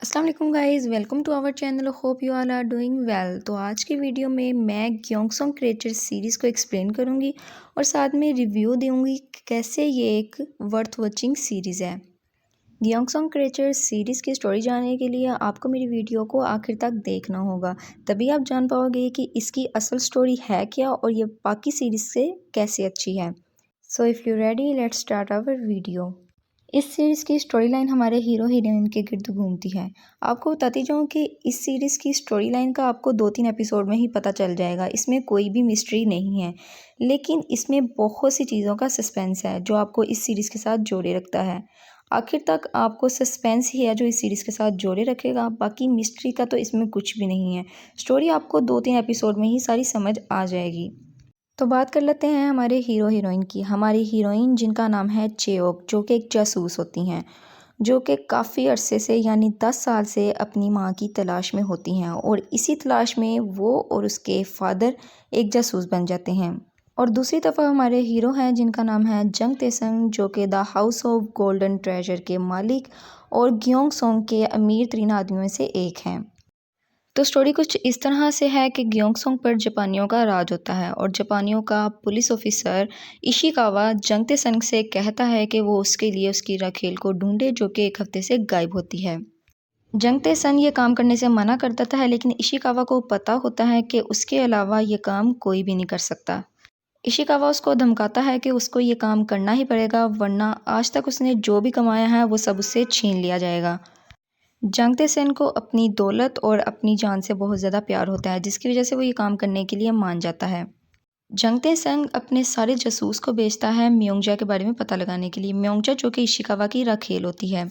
अस्सलाम वालेकुम guys, welcome to our channel. Hope you all are doing well. तो आज की वीडियो में मैं गयोंगसोंग क्रिएचर सीरीज़ को एक्सप्लेन करूंगी और साथ में रिव्यू दूंगी कि कैसे ये एक वर्थ वॉचिंग सीरीज़ है। गयोंगसोंग क्रिएचर सीरीज़ की स्टोरी जानने के लिए आपको मेरी वीडियो को आखिर तक देखना होगा, तभी आप जान पाओगे कि इसकी असल स्टोरी है क्या और ये बाकी सीरीज़ से कैसे अच्छी है। So if you ready, let's start our video. इस सीरीज़ की स्टोरी लाइन हमारे हीरो हीरोइन के गिर्द घूमती है। आपको बताती जाऊँ कि इस सीरीज़ की स्टोरी लाइन का आपको 2-3 एपिसोड में ही पता चल जाएगा। इसमें कोई भी मिस्ट्री नहीं है, लेकिन इसमें बहुत सी चीज़ों का सस्पेंस है जो आपको इस सीरीज़ के साथ जोड़े रखता है। आखिर तक आपको सस्पेंस ही है जो इस सीरीज़ के साथ जोड़े रखेगा, बाकी मिस्ट्री का तो इसमें कुछ भी नहीं है। स्टोरी आपको 2-3 एपिसोड में ही सारी समझ आ जाएगी। तो बात कर लेते हैं हमारे हीरो हीरोइन की। हमारी हीरोइन जिनका नाम है चेओक, जो कि एक जासूस होती हैं, जो कि काफ़ी अरसे से यानी 10 साल से अपनी माँ की तलाश में होती हैं और इसी तलाश में वो और उसके फादर एक जासूस बन जाते हैं। और दूसरी तरफ हमारे हीरो हैं जिनका नाम है जंग तेसंग, जो कि the house of golden treasure के मालिक और गयोंगसोंग के अमीर तरीन आदमियों से एक हैं। तो स्टोरी कुछ इस तरह से है कि गयोंगसोंग पर जापानियों का राज होता है और जापानियों का पुलिस ऑफिसर इशिकावा जंग तेसंग से कहता है कि वो उसके लिए उसकी राखेल को ढूंढे, जो कि 1 हफ्ते से गायब होती है। जंग तेसंग ये काम करने से मना कर देता है, लेकिन इशिकावा को पता होता है कि उसके अलावा ये काम कोई भी नहीं कर सकता। इशिकावा उसको धमकाता है कि उसको ये काम करना ही पड़ेगा, वरना आज तक उसने जो भी कमाया है वो सब उससे छीन लिया जाएगा। जंग तेसंग को अपनी दौलत और अपनी जान से बहुत ज़्यादा प्यार होता है, जिसकी वजह से वो ये काम करने के लिए मान जाता है। जंग तेसंग अपने सारे जासूस को भेजता है म्योंगजा के बारे में पता लगाने के लिए। म्योंगजा जो कि इशिकावा की राखेल होती है।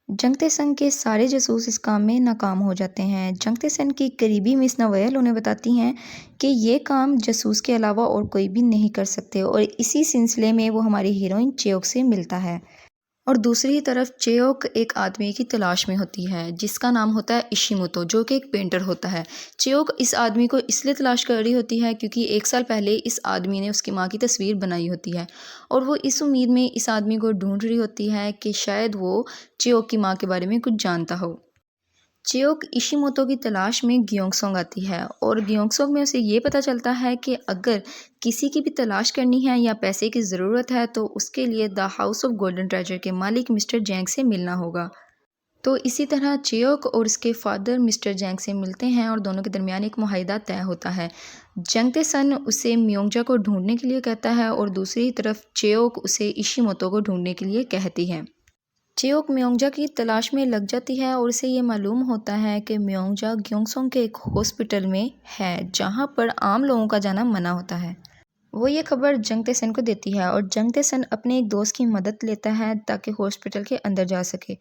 जंग तेसंग के सारे जासूस इस काम में नाकाम हो जाते हैं। जंग तेसंग की करीबी मिस नोएल उन्हें बताती हैं कि ये काम जासूस के अलावा और कोई भी नहीं कर सकते, और इसी सिलसिले में वो हमारी हीरोइन चेओक से मिलता है। और दूसरी तरफ चेओक एक आदमी की तलाश में होती है जिसका नाम होता है इशिमोतो, जो कि एक पेंटर होता है। चेओक इस आदमी को इसलिए तलाश कर रही होती है क्योंकि 1 साल पहले इस आदमी ने उसकी माँ की तस्वीर बनाई होती है और वो इस उम्मीद में इस आदमी को ढूंढ रही होती है कि शायद वो चेओक की माँ के बारे में कुछ जानता हो। चियोक इशिमोतो की तलाश में गयोंगसोंग आती है और गयोंगसोंग में उसे ये पता चलता है कि अगर किसी की भी तलाश करनी है या पैसे की ज़रूरत है तो उसके लिए the house of golden treasure के मालिक मिस्टर जैंग से मिलना होगा। तो इसी तरह चियोक और उसके फादर मिस्टर जैंग से मिलते हैं और दोनों के दरमियान एक मुआहिदा तय होता है। जंग तेसन उसे म्योंगजा को ढूंढने के लिए कहता है और दूसरी तरफ चियोक उसे इशिमोतो को ढूंढने के लिए कहती है। चियोक म्योंगजा की तलाश में लग जाती है और उसे ये मालूम होता है कि म्योंगजा गयोंगसोंग के एक हॉस्पिटल में है जहाँ पर आम लोगों का जाना मना होता है। वो ये खबर जंग तेसन को देती है और जंग तेसन अपने एक दोस्त की मदद लेता है ताकि हॉस्पिटल के अंदर जा सके।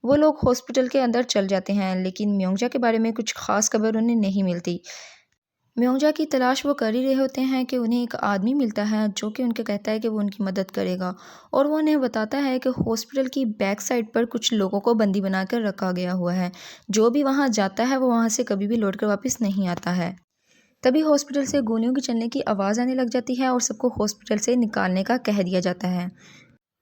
वो लोग हॉस्पिटल के अंदर चल जाते हैं, लेकिन म्योंगजा के बारे में कुछ खास खबर उन्हें नहीं मिलती। म्योंगजा की तलाश वो कर ही रहे होते हैं कि उन्हें एक आदमी मिलता है जो कि उनके कहता है कि वो उनकी मदद करेगा, और वो उन्हें बताता है कि हॉस्पिटल की बैक साइड पर कुछ लोगों को बंदी बनाकर रखा गया हुआ है। जो भी वहां जाता है वो वहां से कभी भी लौटकर वापस नहीं आता है। तभी हॉस्पिटल से गोलियों की चलने की आवाज़ आने लग जाती है और सबको हॉस्पिटल से निकालने का कह दिया जाता है।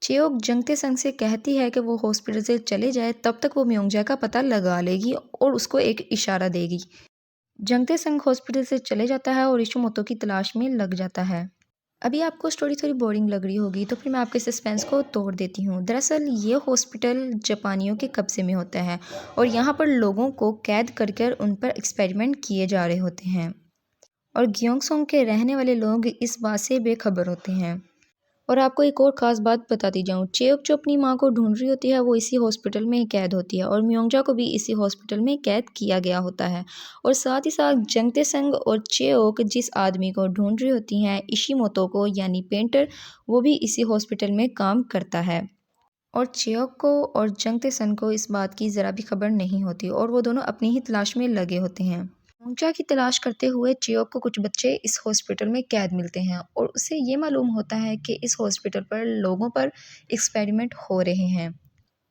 चेओक जंग तेसंग से कहती है कि वो हॉस्पिटल से चले जाए, तब तक वो म्योंगजा का पता लगा लेगी और उसको एक इशारा देगी। जंग तेसंग हॉस्पिटल से चले जाता है और इशिमोतो की तलाश में लग जाता है। अभी आपको स्टोरी थोड़ी बोरिंग लग रही होगी, तो फिर मैं आपके सस्पेंस को तोड़ देती हूँ। दरअसल ये हॉस्पिटल जापानियों के कब्जे में होता है और यहाँ पर लोगों को कैद कर कर उन पर एक्सपेरिमेंट किए जा रहे होते हैं, और गयोंगसोंग के रहने वाले लोग इस बात से बेखबर होते हैं। और आपको एक और ख़ास बात बताती जाऊँ, चेओक जो अपनी माँ को ढूंढ रही होती है वो इसी हॉस्पिटल में कैद होती है और म्योंगजा को भी इसी हॉस्पिटल में कैद किया गया होता है। और साथ ही साथ जंग तेसंग और चेओक जिस आदमी को ढूंढ रही होती हैं, इशिमोतो को यानी पेंटर, वो भी इसी हॉस्पिटल में काम करता है। और चेओक को और जंग तेसन को इस बात की ज़रा भी खबर नहीं होती और वो दोनों अपनी ही तलाश में लगे होते हैं। मोंगजा की तलाश करते हुए चियोक को कुछ बच्चे इस हॉस्पिटल में कैद मिलते हैं और उसे ये मालूम होता है कि इस हॉस्पिटल पर लोगों पर एक्सपेरिमेंट हो रहे हैं।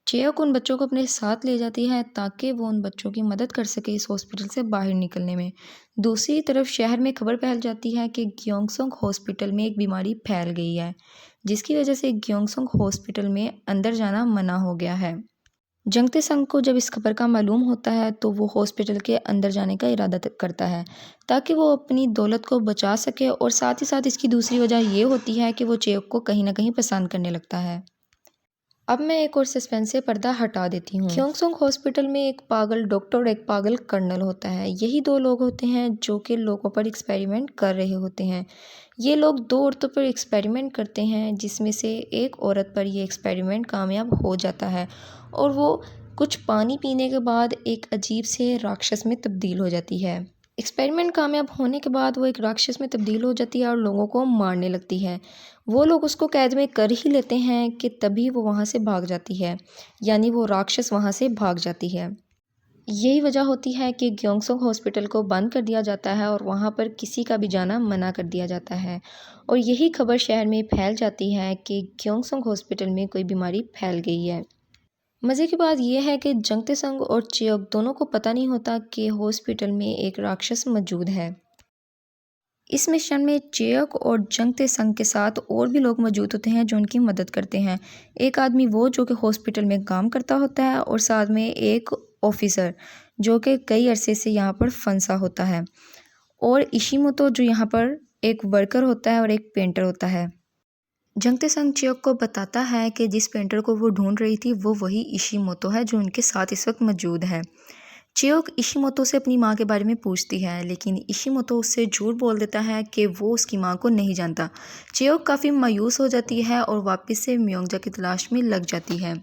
चियोक उन बच्चों को अपने साथ ले जाती है ताकि वो उन बच्चों की मदद कर सके इस हॉस्पिटल से बाहर निकलने में। दूसरी तरफ शहर में खबर फैल जाती है कि गयोंगसोंग हॉस्पिटल में एक बीमारी फैल गई है, जिसकी वजह से गयोंगसोंग हॉस्पिटल में अंदर जाना मना हो गया है। जंगते संग को जब इस खबर का मालूम होता है तो वो हॉस्पिटल के अंदर जाने का इरादा करता है ताकि वो अपनी दौलत को बचा सके, और साथ ही साथ इसकी दूसरी वजह ये होती है कि वो चेयोक को कहीं ना कहीं पसंद करने लगता है। अब मैं एक और सस्पेंस से पर्दा हटा देती हूँ। क्योंगसोंग हॉस्पिटल में एक पागल डॉक्टर और एक पागल कर्नल होता है। यही दो लोग होते हैं जो कि लोगों पर एक्सपेरिमेंट कर रहे होते हैं। ये लोग दो औरतों पर एक्सपेरिमेंट करते हैं, जिसमें से एक औरत पर ये एक्सपेरिमेंट कामयाब हो जाता है और वो कुछ पानी पीने के बाद एक अजीब से राक्षस में तब्दील हो जाती है। एक्सपेरिमेंट कामयाब होने के बाद वो एक राक्षस में तब्दील हो जाती है और लोगों को मारने लगती है। वो लोग उसको कैद में कर ही लेते हैं कि तभी वो वहाँ से भाग जाती है, यानी वो राक्षस वहाँ से भाग जाती है। यही वजह होती है कि ग्योंगसोंग हॉस्पिटल को बंद कर दिया जाता है और वहाँ पर किसी का भी जाना मना कर दिया जाता है। और यही खबर शहर में फैल जाती है कि ग्योंगसोंग हॉस्पिटल में कोई बीमारी फैल गई है। मज़े की बात यह है कि जंगते संग और चेयोक दोनों को पता नहीं होता कि हॉस्पिटल में एक राक्षस मौजूद है। इस मिशन में चेयोक और जंगते संग के साथ और भी लोग मौजूद होते हैं जो उनकी मदद करते हैं। एक आदमी वो जो कि हॉस्पिटल में काम करता होता है, और साथ में एक ऑफिसर जो कि कई अरसे से यहाँ पर फंसा होता है, और इशिमोतो जो यहाँ पर एक वर्कर होता है और एक पेंटर होता है। जंगते संग चियोक को बताता है कि जिस पेंटर को वो ढूंढ रही थी वो वही इशिमोतो है जो उनके साथ इस वक्त मौजूद है। चियोक इशिमोतो से अपनी माँ के बारे में पूछती है, लेकिन इशिमोतो उससे झूठ बोल देता है कि वो उसकी माँ को नहीं जानता। चियोक काफ़ी मायूस हो जाती है और वापस से म्योंगजा की तलाश में लग जाती है।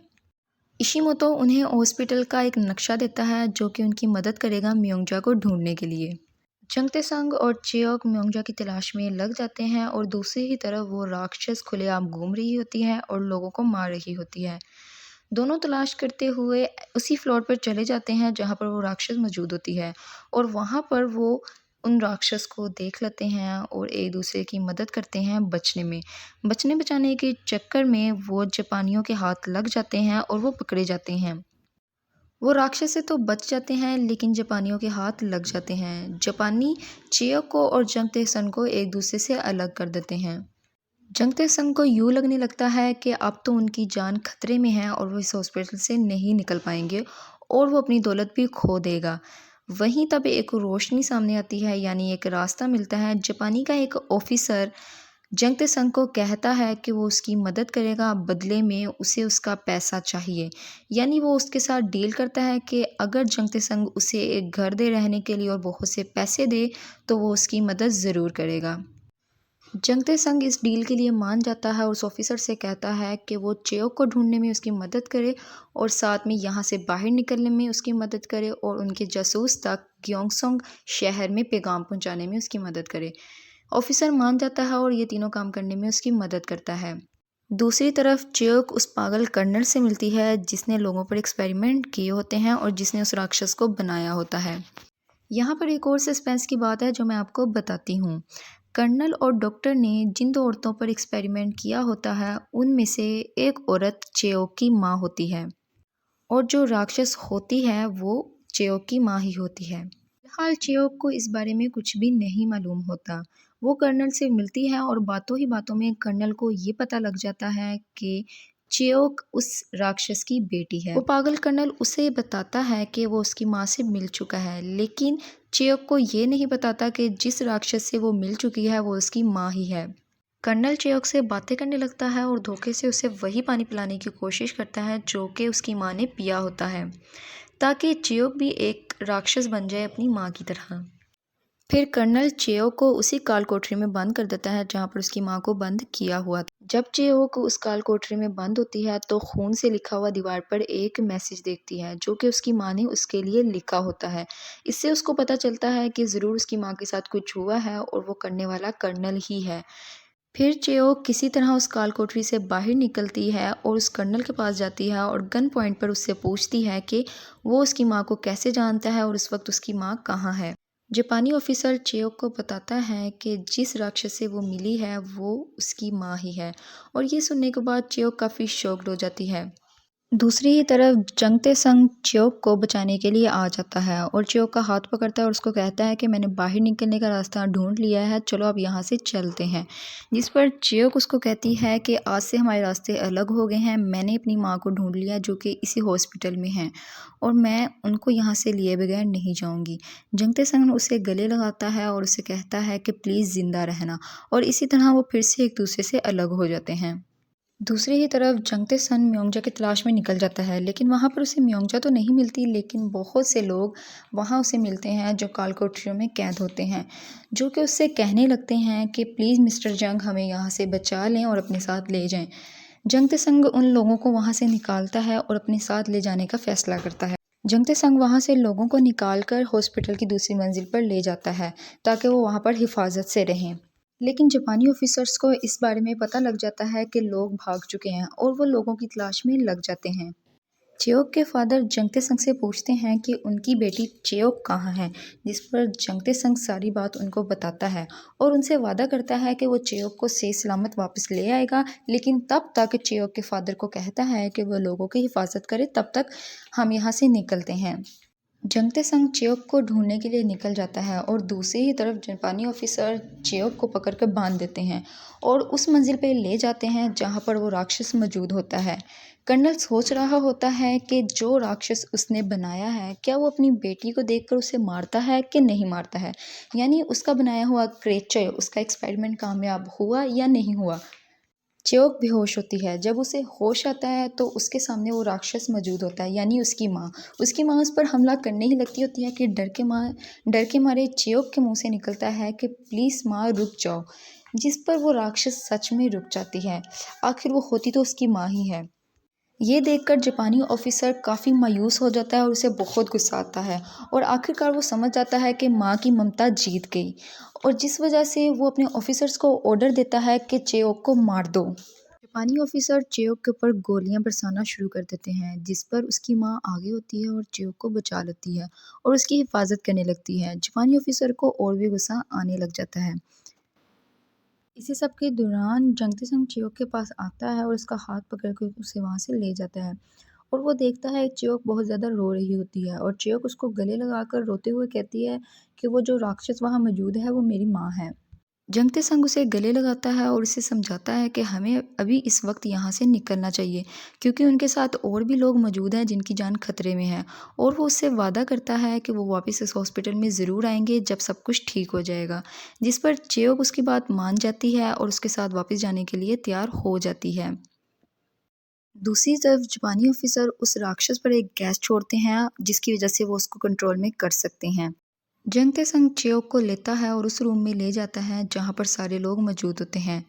इशिमोतो उन्हें हॉस्पिटल का एक नक्शा देता है जो कि उनकी मदद करेगा म्योंगजा को ढूंढने के लिए। जंगते संग और चियोक म्योंगजा की तलाश में लग जाते हैं और दूसरी ही तरफ वो राक्षस खुलेआम घूम रही होती है और लोगों को मार रही होती है। दोनों तलाश करते हुए उसी फ्लोर पर चले जाते हैं जहाँ पर वो राक्षस मौजूद होती है, और वहाँ पर वो उन राक्षस को देख लेते हैं और एक दूसरे की मदद करते हैं बचने बचाने के चक्कर में वो जापानियों के हाथ लग जाते हैं और वो पकड़े जाते हैं। वो राक्षस से तो बच जाते हैं लेकिन जापानियों के हाथ लग जाते हैं। जापानी चियोक को और जंगते सन को एक दूसरे से अलग कर देते हैं। जंगते सन को यूँ लगने लगता है कि अब तो उनकी जान खतरे में है और वो इस हॉस्पिटल से नहीं निकल पाएंगे और वो अपनी दौलत भी खो देगा। वहीं तब एक रोशनी सामने आती है, यानी एक रास्ता मिलता है। जापानी का एक ऑफिसर जंगते संग को कहता है कि वो उसकी मदद करेगा, बदले में उसे उसका पैसा चाहिए। यानी वो उसके साथ डील करता है कि अगर जंगते संग उसे एक घर दे रहने के लिए और बहुत से पैसे दे तो वो उसकी मदद ज़रूर करेगा। जंगते संग इस डील के लिए मान जाता है और उस ऑफिसर से कहता है कि वो चियोक को ढूंढने में उसकी मदद करे और साथ में यहाँ से बाहर निकलने में उसकी मदद करे और उनके जासूस तक ग्योंगसोंग शहर में पैगाम पहुँचाने में उसकी मदद करे। ऑफिसर मान जाता है और ये तीनों काम करने में उसकी मदद करता है। दूसरी तरफ चियोक उस पागल कर्नल से मिलती है जिसने लोगों पर एक्सपेरिमेंट किए होते हैं और जिसने उस राक्षस को बनाया होता है। यहाँ पर एक और सस्पेंस की बात है जो मैं आपको बताती हूँ। कर्नल और डॉक्टर ने जिन दो औरतों पर एक्सपेरिमेंट किया होता है उनमें से एक औरत चियोक की माँ होती है, और जो राक्षस होती है वो चियोक की माँ ही होती है। फिलहाल चियोक को इस बारे में कुछ भी नहीं मालूम होता। वो कर्नल से मिलती है और बातों ही बातों में कर्नल को ये पता लग जाता है कि चियोक उस राक्षस की बेटी है। वो पागल कर्नल उसे बताता है कि वो उसकी माँ से मिल चुका है, लेकिन चियोक को ये नहीं बताता कि जिस राक्षस से वो मिल चुकी है वो उसकी माँ ही है। कर्नल चियोक से बातें करने लगता है और धोखे से उसे वही पानी पिलाने की कोशिश करता है जो कि उसकी माँ ने पिया होता है, ताकि चियोक भी एक राक्षस बन जाए अपनी माँ की तरह। फिर कर्नल चियोक को उसी काल कोठरी में बंद कर देता है जहाँ पर उसकी माँ को बंद किया हुआ था। जब चियोक उस काल कोठरी में बंद होती है तो खून से लिखा हुआ दीवार पर एक मैसेज देखती है जो कि उसकी माँ ने उसके लिए लिखा होता है। इससे उसको पता चलता है कि ज़रूर उसकी माँ के साथ कुछ हुआ है और वो करने वाला कर्नल ही है। फिर चियोक किसी तरह उस काल कोठरी से बाहर निकलती है और उस कर्नल के पास जाती है और गन पॉइंट पर उससे पूछती है कि वो उसकी माँ को कैसे जानता है और उस वक्त उसकी माँ कहाँ है। जापानी ऑफिसर चियोक को बताता है कि जिस राक्षस से वो मिली है वो उसकी माँ ही है, और ये सुनने के बाद चियोक काफ़ी शॉक्ड हो जाती है। दूसरी ही तरफ जंगते संग च्योक को बचाने के लिए आ जाता है और च्योक का हाथ पकड़ता है और उसको कहता है कि मैंने बाहर निकलने का रास्ता ढूंढ लिया है, चलो अब यहाँ से चलते हैं। जिस पर च्योक उसको कहती है कि आज से हमारे रास्ते अलग हो गए हैं, मैंने अपनी माँ को ढूंढ लिया जो कि इसी हॉस्पिटल में है और मैं उनको यहाँ से लिए बगैर नहीं जाऊँगी। जंगते संग उसे गले लगाता है और उसे कहता है कि प्लीज़ ज़िंदा रहना, और इसी तरह वो फिर से एक दूसरे से अलग हो जाते हैं। दूसरी ही तरफ जंगते सन म्योंगजा की तलाश में निकल जाता है, लेकिन वहाँ पर उसे म्योंगजा तो नहीं मिलती, लेकिन बहुत से लोग वहाँ उसे मिलते हैं जो कालकोठरियों में कैद होते हैं, जो कि उससे कहने लगते हैं कि प्लीज़ मिस्टर जंग हमें यहाँ से बचा लें और अपने साथ ले जाएं। जंगते संग उन लोगों को वहाँ से निकालता है और अपने साथ ले जाने का फैसला करता है। जंगते संग वहाँ से लोगों को निकाल कर हॉस्पिटल की दूसरी मंजिल पर ले जाता है ताकि वो वहाँ पर हिफाजत से रहें। लेकिन जापानी ऑफिसर्स को इस बारे में पता लग जाता है कि लोग भाग चुके हैं और वो लोगों की तलाश में लग जाते हैं। चेओक के फादर जंगते संग से पूछते हैं कि उनकी बेटी चेओक कहाँ है, जिस पर जंगते संग सारी बात उनको बताता है और उनसे वादा करता है कि वो चेओक को सही सलामत वापस ले आएगा, लेकिन तब तक चेओक के फादर को कहता है कि वो लोगों की हिफाजत करे, तब तक हम यहाँ से निकलते हैं। जंगते संग च्योक को ढूंढने के लिए निकल जाता है और दूसरी ही तरफ जापानी ऑफिसर च्योक को पकड़कर बांध देते हैं और उस मंजिल पे ले जाते हैं जहां पर वो राक्षस मौजूद होता है। कर्नल सोच रहा होता है कि जो राक्षस उसने बनाया है क्या वो अपनी बेटी को देखकर उसे मारता है कि नहीं मारता है, यानी उसका बनाया हुआ क्रेचर, उसका एक्सपेरिमेंट कामयाब हुआ या नहीं हुआ। च्योक बेहोश होती है। जब उसे होश आता है तो उसके सामने वो राक्षस मौजूद होता है, यानी उसकी माँ। उसकी माँ उस पर हमला करने ही लगती होती है कि डर के मारे च्योक के मुंह से निकलता है कि प्लीज़ माँ रुक जाओ, जिस पर वो राक्षस सच में रुक जाती है। आखिर वो होती तो उसकी माँ ही है। ये देखकर जापानी ऑफिसर काफ़ी मायूस हो जाता है और उसे बहुत गुस्सा आता है और आखिरकार वो समझ जाता है कि माँ की ममता जीत गई, और जिस वजह से वो अपने ऑफिसर्स को ऑर्डर देता है कि चेओक को मार दो। जापानी ऑफिसर चेओक के ऊपर गोलियां बरसाना शुरू कर देते हैं, जिस पर उसकी माँ आगे होती है और चेओक को बचा लेती है और उसकी हिफाजत करने लगती है। जापानी ऑफिसर को और भी गुस्सा आने लग जाता है। इसी सब के दौरान जंगते संग च्योक के पास आता है और उसका हाथ पकड़ कर उसे वहाँ से ले जाता है और वो देखता है च्योक बहुत ज़्यादा रो रही होती है और च्योक उसको गले लगाकर रोते हुए कहती है कि वो जो राक्षस वहाँ मौजूद है वो मेरी माँ है। जंगते संग उसे गले लगाता है और उसे समझाता है कि हमें अभी इस वक्त यहाँ से निकलना चाहिए, क्योंकि उनके साथ और भी लोग मौजूद हैं जिनकी जान खतरे में है, और वो उससे वादा करता है कि वो वापस इस हॉस्पिटल में ज़रूर आएंगे जब सब कुछ ठीक हो जाएगा। जिस पर चेयोक उसकी बात मान जाती है और उसके साथ वापस जाने के लिए तैयार हो जाती है। दूसरी तरफ जापानी ऑफिसर उस राक्षस पर एक गैस छोड़ते हैं जिसकी वजह से वो उसको कंट्रोल में कर सकते हैं। जंगते संग च्योक को लेता है और उस रूम में ले जाता है जहाँ पर सारे लोग मौजूद होते हैं।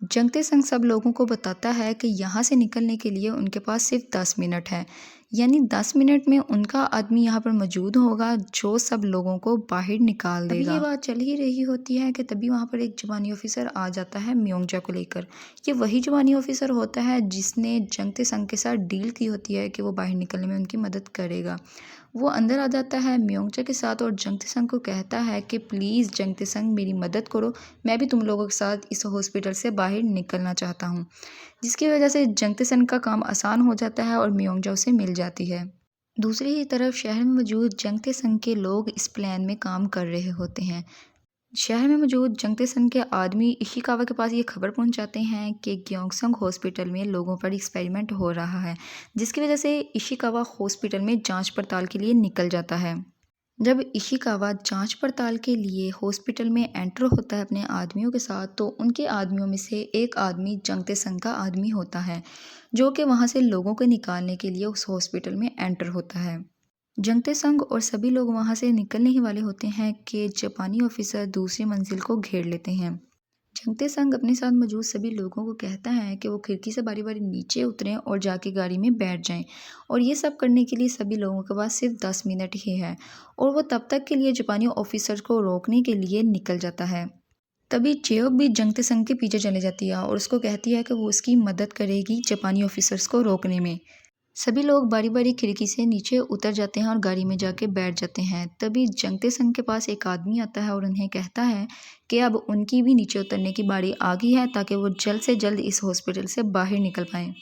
जंगते संग सब लोगों को बताता है कि यहाँ से निकलने के लिए उनके पास सिर्फ 10 मिनट है, यानी 10 मिनट में उनका आदमी यहाँ पर मौजूद होगा जो सब लोगों को बाहर निकाल देगा। अभी ये बात चल ही रही होती है कि तभी वहाँ पर एक जापानी ऑफिसर आ जाता है म्योंगजा को लेकर। ये वही जापानी ऑफिसर होता है जिसने जंगते संग के साथ डील की होती है कि वो बाहर निकलने में उनकी मदद करेगा। वो अंदर आ जाता है म्योंगजा के साथ और जंगते संग को कहता है कि प्लीज़ जंगते संग मेरी मदद करो, मैं भी तुम लोगों के साथ इस हॉस्पिटल से बाहर निकलना चाहता हूँ। जिसकी वजह से जंगते संग का काम आसान हो जाता है और म्योंगजा उसे मिल जाती है। दूसरी ही तरफ शहर में मौजूद जंगते संग के लोग इस प्लान में काम कर रहे होते हैं। शहर में मौजूद जंगते संग के आदमी इशिकावा के पास ये खबर पहुंचाते हैं कि ग्योंगसंग हॉस्पिटल में लोगों पर एक्सपेरिमेंट हो रहा है, जिसकी वजह से इशिकावा हॉस्पिटल में जांच पड़ताल के लिए निकल जाता है। जब इशिकावा जांच पड़ताल के लिए हॉस्पिटल में एंटर होता है अपने आदमियों के साथ, तो उनके आदमियों में से एक आदमी जंगते संग का आदमी होता है जो कि वहाँ से लोगों को निकालने के लिए उस हॉस्पिटल में एंटर होता है। जंगते संग और सभी लोग वहां से निकलने ही वाले होते हैं कि जापानी ऑफिसर दूसरी मंजिल को घेर लेते हैं। जंगते संग अपने साथ मौजूद सभी लोगों को कहता है कि वो खिड़की से बारी बारी नीचे उतरें और जाके गाड़ी में बैठ जाएं, और ये सब करने के लिए सभी लोगों के पास सिर्फ 10 मिनट ही है, और वो तब तक के लिए जापानी ऑफिसर को रोकने के लिए निकल जाता है। तभी चेयोक भी जंगते संग के पीछे चले जाती है और उसको कहती है कि वो उसकी मदद करेगी जापानी ऑफिसर्स को रोकने में। सभी लोग बारी बारी खिड़की से नीचे उतर जाते हैं और गाड़ी में जाके बैठ जाते हैं। तभी जंगते संग के पास एक आदमी आता है और उन्हें कहता है कि अब उनकी भी नीचे उतरने की बारी आ गई है ताकि वो जल्द से जल्द इस हॉस्पिटल से बाहर निकल पाएँ।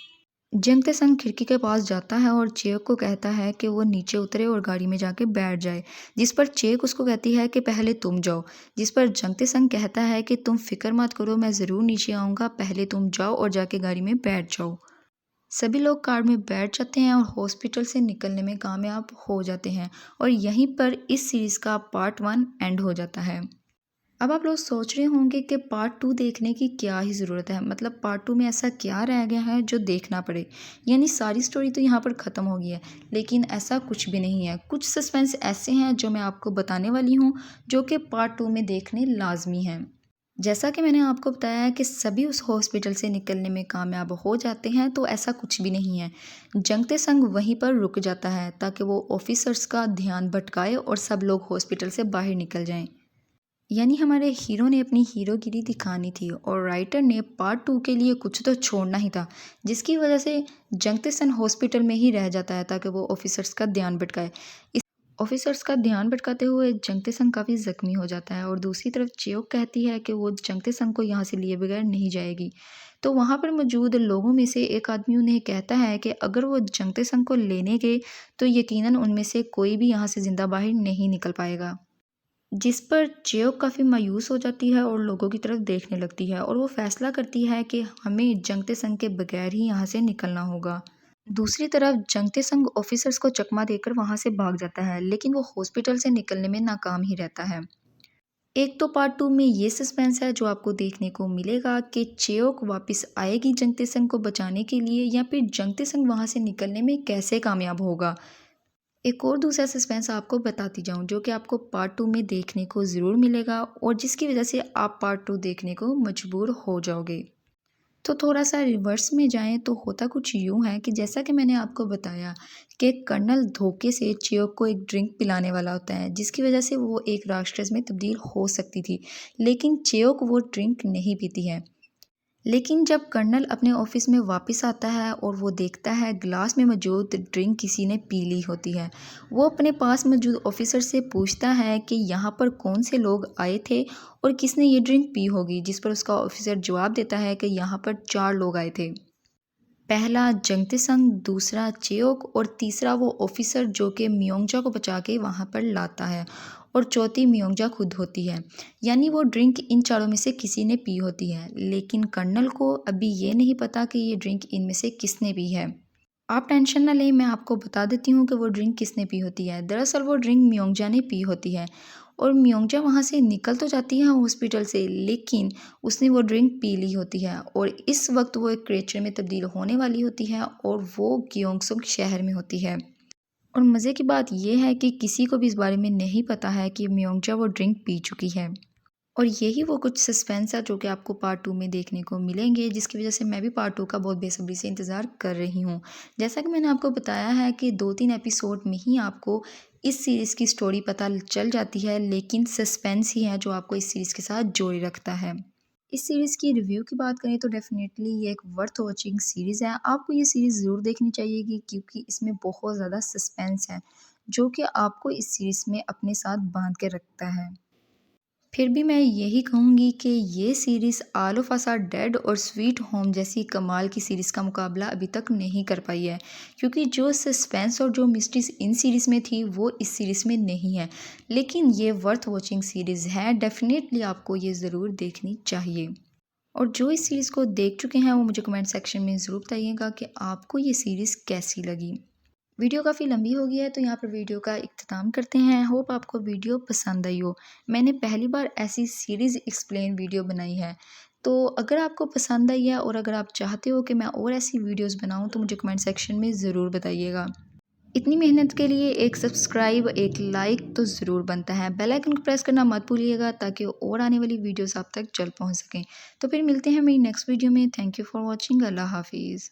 जंगते संग खिड़की के पास जाता है और चेक को कहता है कि वो नीचे उतरे और गाड़ी में जाके बैठ जाए, जिस पर चेक उसको कहती है कि पहले तुम जाओ, जिस पर जंगते संग कहता है कि तुम फिक्र मत करो, मैं ज़रूर नीचे आऊँगा, पहले तुम जाओ और जाके गाड़ी में बैठ जाओ। सभी लोग कार में बैठ जाते हैं और हॉस्पिटल से निकलने में कामयाब हो जाते हैं और यहीं पर इस सीरीज़ का पार्ट 1 एंड हो जाता है। अब आप लोग सोच रहे होंगे कि पार्ट 2 देखने की क्या ही ज़रूरत है, मतलब पार्ट 2 में ऐसा क्या रह गया है जो देखना पड़े, यानी सारी स्टोरी तो यहाँ पर ख़त्म हो गई है। लेकिन ऐसा कुछ भी नहीं है, कुछ सस्पेंस ऐसे हैं जो मैं आपको बताने वाली हूँ जो कि पार्ट 2 में देखने लाजमी हैं। जैसा कि मैंने आपको बताया है कि सभी उस हॉस्पिटल से निकलने में कामयाब हो जाते हैं, तो ऐसा कुछ भी नहीं है। जंगते संग वहीं पर रुक जाता है ताकि वो ऑफिसर्स का ध्यान भटकाए और सब लोग हॉस्पिटल से बाहर निकल जाएं। यानी हमारे हीरो ने अपनी हीरोगिरी दिखानी थी और राइटर ने पार्ट 2 के लिए कुछ तो छोड़ना ही था, जिसकी वजह से जंगते सन हॉस्पिटल में ही रह जाता है ताकि वो ऑफिसर्स का ध्यान भटकाए। ऑफिसर्स का ध्यान भटकाते हुए जंगते संग काफ़ी ज़ख्मी हो जाता है और दूसरी तरफ चियोक कहती है कि वो जंगते संग को यहाँ से लिए बगैर नहीं जाएगी। तो वहाँ पर मौजूद लोगों में से एक आदमी उन्हें कहता है कि अगर वो जंगते संग को लेने गए तो यकीनन उनमें से कोई भी यहाँ से ज़िंदा बाहर नहीं निकल पाएगा। जिस पर चियोक काफ़ी मायूस हो जाती है और लोगों की तरफ देखने लगती है और वो फैसला करती है कि हमें जंगते संग के बगैर ही यहाँ से निकलना होगा। दूसरी तरफ जंगते संग ऑफिसर्स को चकमा देकर वहां से भाग जाता है, लेकिन वो हॉस्पिटल से निकलने में नाकाम ही रहता है। एक तो पार्ट 2 में ये सस्पेंस है जो आपको देखने को मिलेगा कि चेओक वापस आएगी जंगते संग को बचाने के लिए या फिर जंगते संग वहां से निकलने में कैसे कामयाब होगा। एक और दूसरा सस्पेंस आपको बताती जाऊं जो कि आपको पार्ट 2 में देखने को ज़रूर मिलेगा और जिसकी वजह से आप पार्ट 2 देखने को मजबूर हो जाओगे। तो थोड़ा-सा रिवर्स में जाएँ तो होता कुछ यूँ है कि जैसा कि मैंने आपको बताया कि कर्नल धोखे से चियोक को एक ड्रिंक पिलाने वाला होता है, जिसकी वजह से वो एक राक्षस में तब्दील हो सकती थी, लेकिन चियोक वो ड्रिंक नहीं पीती है। लेकिन जब कर्नल अपने ऑफिस में वापस आता है और वो देखता है ग्लास में मौजूद ड्रिंक किसी ने पी ली होती है, वो अपने पास मौजूद ऑफिसर से पूछता है कि यहाँ पर कौन से लोग आए थे और किसने ये ड्रिंक पी होगी, जिस पर उसका ऑफिसर जवाब देता है कि यहाँ पर 4 लोग आए थे। पहला जंगतेसंग, दूसरा चेओक और तीसरा वो ऑफिसर जो कि म्योंगजा को बचा के वहाँ पर लाता है और चौथी म्योंगजा खुद होती है। यानी वो ड्रिंक इन चारों में से किसी ने पी होती है, लेकिन कर्नल को अभी ये नहीं पता कि ये ड्रिंक इनमें से किसने पी है। आप टेंशन ना लें, मैं आपको बता देती हूँ कि वो ड्रिंक किसने पी होती है। दरअसल वो ड्रिंक म्योंगजा ने पी होती है और म्योंगजा वहाँ से निकल तो जाती है हॉस्पिटल से, लेकिन उसने वो ड्रिंक पी ली होती है और इस वक्त वो एक क्रेचर में तब्दील होने वाली होती है और वो ग्योंगसुक शहर में होती है। और मज़े की बात यह है कि किसी को भी इस बारे में नहीं पता है कि म्योंगजा वो ड्रिंक पी चुकी है। और यही वो कुछ सस्पेंस है जो कि आपको पार्ट 2 में देखने को मिलेंगे, जिसकी वजह से मैं भी पार्ट 2 का बहुत बेसब्री से इंतज़ार कर रही हूँ। जैसा कि मैंने आपको बताया है कि 2-3 एपिसोड में ही आपको इस सीरीज़ की स्टोरी पता चल जाती है, लेकिन सस्पेंस ही है जो आपको इस सीरीज़ के साथ जोड़े रखता है। इस सीरीज़ की रिव्यू की बात करें तो डेफ़िनेटली ये एक वर्थ वॉचिंग सीरीज़ है। आपको ये सीरीज़ ज़रूर देखनी चाहिएगी क्योंकि इसमें बहुत ज़्यादा सस्पेंस है, जो कि आपको इस सीरीज़ में अपने साथ बाँध के रखता है। फिर भी मैं यही कहूँगी कि ये series All of Us Are Dead और स्वीट होम जैसी कमाल की सीरीज़ का मुकाबला अभी तक नहीं कर पाई है, क्योंकि जो सस्पेंस और जो मिस्ट्रीज़ इन सीरीज़ में थी वो इस सीरीज़ में नहीं है। लेकिन ये वर्थ वॉचिंग सीरीज़ है, डेफिनेटली आपको ये ज़रूर देखनी चाहिए। और जो इस सीरीज़ को देख चुके हैं वो मुझे कमेंट सेक्शन में ज़रूर बताइएगा कि आपको ये सीरीज़ कैसी लगी। वीडियो काफ़ी लंबी हो गई है तो यहाँ पर वीडियो का इख्तिताम करते हैं। होप आपको वीडियो पसंद आई हो। मैंने पहली बार ऐसी सीरीज़ एक्सप्लेन वीडियो बनाई है, तो अगर आपको पसंद आई है और अगर आप चाहते हो कि मैं और ऐसी वीडियोस बनाऊं तो मुझे कमेंट सेक्शन में ज़रूर बताइएगा। इतनी मेहनत के लिए एक सब्सक्राइब, एक लाइक तो ज़रूर बनता है। बेल आइकन को प्रेस करना मत भूलिएगा ताकि और आने वाली वीडियोस आप तक जल्द पहुंच सकें। तो फिर मिलते हैं मेरी नेक्स्ट वीडियो में। Thank you for watching. अल्लाह हाफिज़।